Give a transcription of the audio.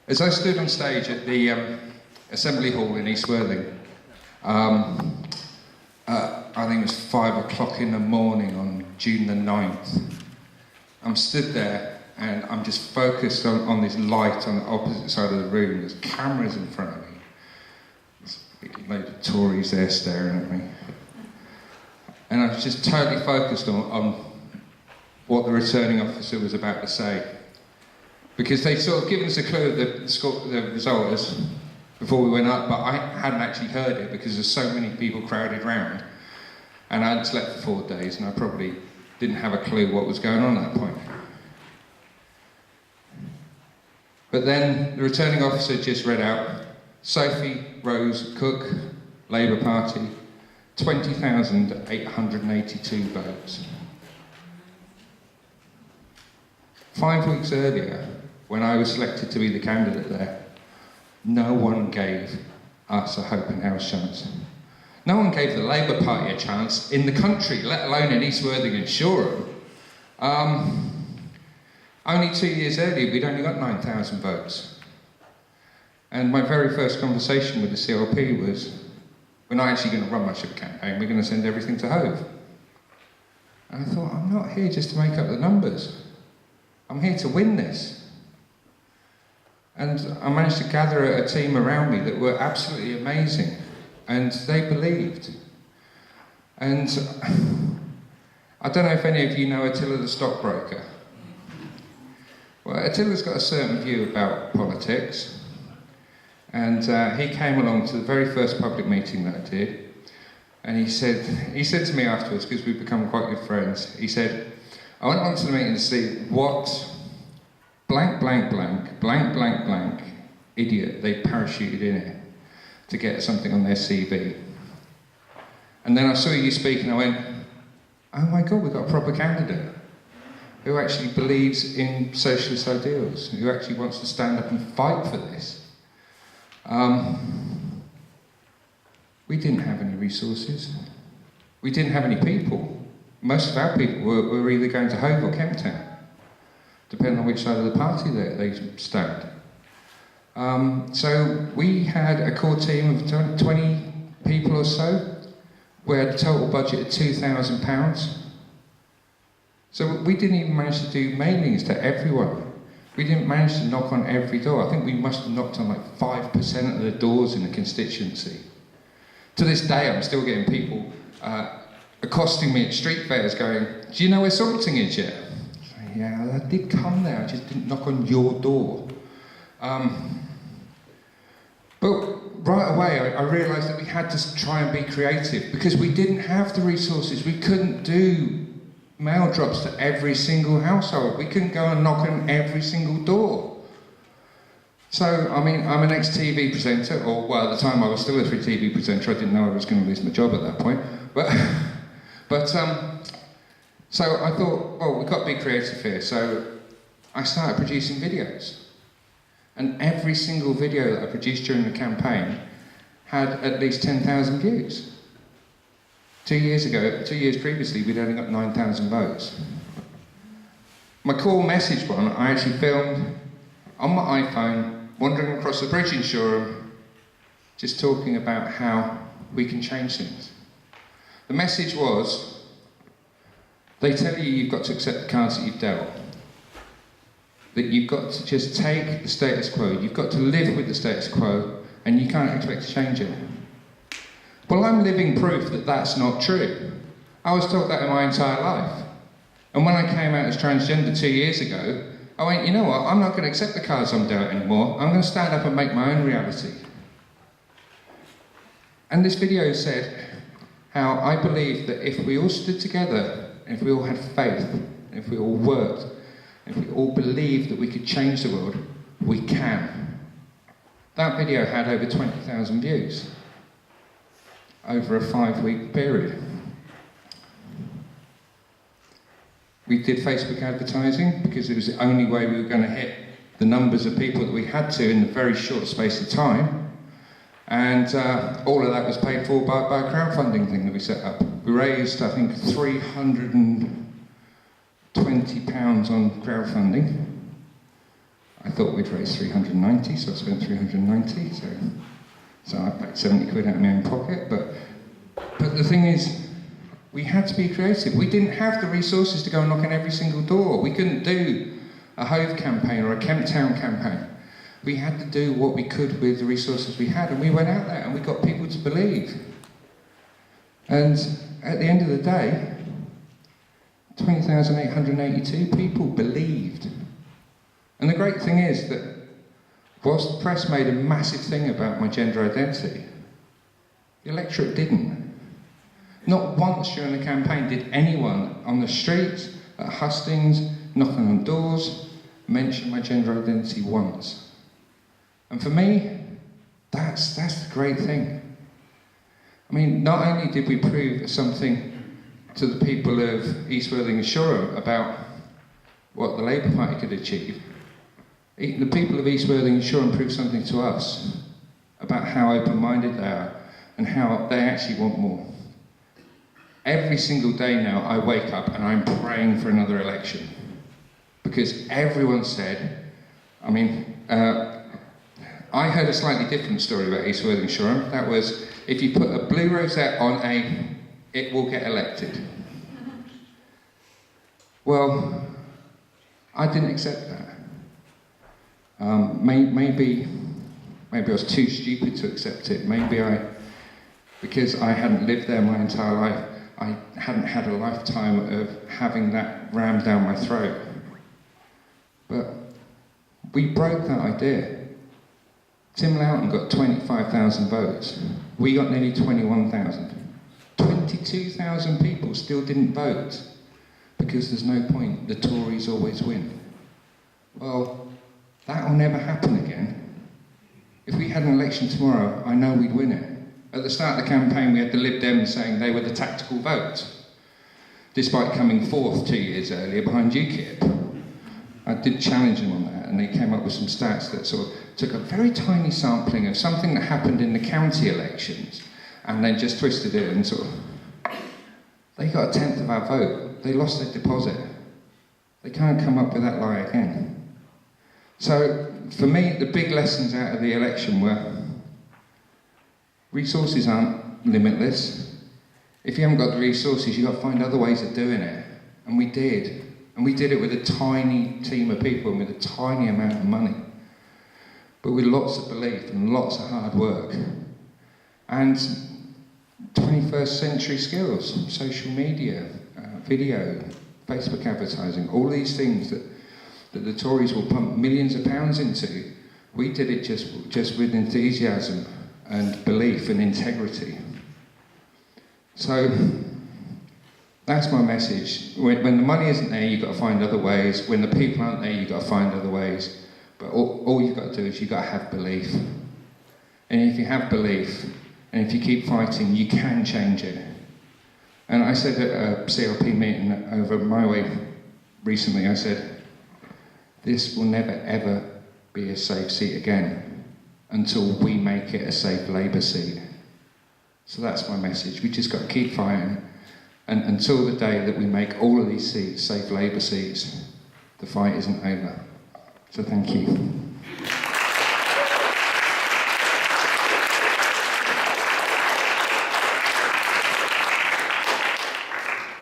As I stood on stage at the Assembly Hall in East Worthing, I think it was 5 o'clock in the morning on June the 9th, I'm stood there and I'm just focused on this light on the opposite side of the room. There's cameras in front of me. There's a load of Tories there staring at me. And I was just totally focused on what the returning officer was about to say. Because they'd sort of given us a clue of the result before we went up, but I hadn't actually heard it because there's so many people crowded round. And I hadn't slept for 4 days, and I probably didn't have a clue what was going on at that point. But then the returning officer just read out, Sophie Cook, Labour Party, 20,882 votes. 5 weeks earlier, when I was selected to be the candidate there, no one gave us a hope and house chance. No one gave the Labour Party a chance in the country, let alone in East Worthing and Shoreham. Only 2 years earlier, we'd only got 9,000 votes. And my very first conversation with the CLP was, we're not actually going to run much of a campaign, we're going to send everything to Hove. And I thought, I'm not here just to make up the numbers. I'm here to win this. And I managed to gather a team around me that were absolutely amazing. And they believed. And I don't know if any of you know Attila the stockbroker. Well, Attila's got a certain view about politics. And he came along to the very first public meeting that I did. And he said to me afterwards, because we've become quite good friends, he said, I went on to the meeting to see what blank, blank, blank, blank, blank, blank idiot they parachuted in it to get something on their CV. And then I saw you speak and I went, oh my God, we've got a proper candidate who actually believes in socialist ideals, who actually wants to stand up and fight for this. We didn't have any resources. We didn't have any people. Most of our people were either going to Hove or Kemptown, depending on which side of the party they stand. So we had a core team of 20 people or so. We had a total budget of £2,000. So we didn't even manage to do mailings to everyone. We didn't manage to knock on every door. I think we must have knocked on like 5% of the doors in the constituency. To this day, I'm still getting people accosting me at street fairs going, do you know where Salting is yet? Yeah, I did come there, I just didn't knock on your door. But right away, I realised that we had to try and be creative because we didn't have the resources. We couldn't do mail drops to every single household. We couldn't go and knock on every single door. So, I mean, I'm an ex-TV presenter, or well, at the time I was still a TV presenter. I didn't know I was going to lose my job at that point. So I thought, well, we've got to be creative here. So I started producing videos. And every single video that I produced during the campaign had at least 10,000 views. 2 years previously, we'd only got 9,000 votes. My core message one, I actually filmed on my iPhone, wandering across the bridge in Shoreham, just talking about how we can change things. The message was, they tell you you've got to accept the cards that you've dealt. That you've got to just take the status quo, you've got to live with the status quo, and you can't expect to change it. Well, I'm living proof that that's not true. I was taught that in my entire life. And when I came out as transgender 2 years ago, I went, you know what, I'm not going to accept the cards I'm dealt anymore, I'm going to stand up and make my own reality. And this video said how I believe that if we all stood together, if we all had faith, if we all worked, if we all believed that we could change the world, we can. That video had over 20,000 views over a 5-week period. We did Facebook advertising because it was the only way we were going to hit the numbers of people that we had to in a very short space of time. And all of that was paid for by a crowdfunding thing that we set up. We raised, I think, £320 on crowdfunding. I thought we'd raise 390, so I spent 390, so I paid 70 quid out of my own pocket, but the thing is, we had to be creative. We didn't have the resources to go and knock on every single door. We couldn't do a Hove campaign or a Kemp Town campaign. We had to do what we could with the resources we had, and we went out there and we got people to believe. And at the end of the day, 20,882 people believed. And the great thing is that whilst the press made a massive thing about my gender identity, the electorate didn't. Not once during the campaign did anyone on the streets, at hustings, knocking on doors, mention my gender identity once. And for me, that's the great thing. I mean, not only did we prove something to the people of East Worthing Shoreham about what the Labour Party could achieve, the people of East Worthing Shoreham proved something to us about how open-minded they are and how they actually want more. Every single day now I wake up and I'm praying for another election, because everyone said, I mean, I heard a slightly different story about East Worthing Shoreham. That was, if you put a blue rosette on A, it will get elected. Well, I didn't accept that. Maybe I was too stupid to accept it. Because I hadn't lived there my entire life, I hadn't had a lifetime of having that rammed down my throat. But we broke that idea. Tim Loughton got 25,000 votes. We got nearly 21,000. 22,000 people still didn't vote because there's no point, the Tories always win. Well, that will never happen again. If we had an election tomorrow, I know we'd win it. At the start of the campaign, we had the Lib Dems saying they were the tactical vote, despite coming fourth 2 years earlier behind UKIP. I did challenge them on that, and they came up with some stats that sort of took a very tiny sampling of something that happened in the county elections, and then just twisted it and sort of... They got 1/10 of our vote. They lost their deposit. They can't come up with that lie again. So, for me, the big lessons out of the election were resources aren't limitless. If you haven't got the resources, you've got to find other ways of doing it. And we did. And we did it with a tiny team of people and with a tiny amount of money. But with lots of belief and lots of hard work. And 21st century skills, social media, video, Facebook advertising, all these things that the Tories will pump millions of pounds into, we did it just with enthusiasm and belief and integrity. So that's my message. When the money isn't there, you've got to find other ways. When the people aren't there, you've got to find other ways. But all you've got to do is you've got to have belief. And if you have belief, and if you keep fighting, you can change it. And I said at a CLP meeting over my way recently, I said, this will never ever be a safe seat again until we make it a safe Labour seat. So that's my message. We just got to keep fighting. And until the day that we make all of these seats safe Labour seats, the fight isn't over. So thank you.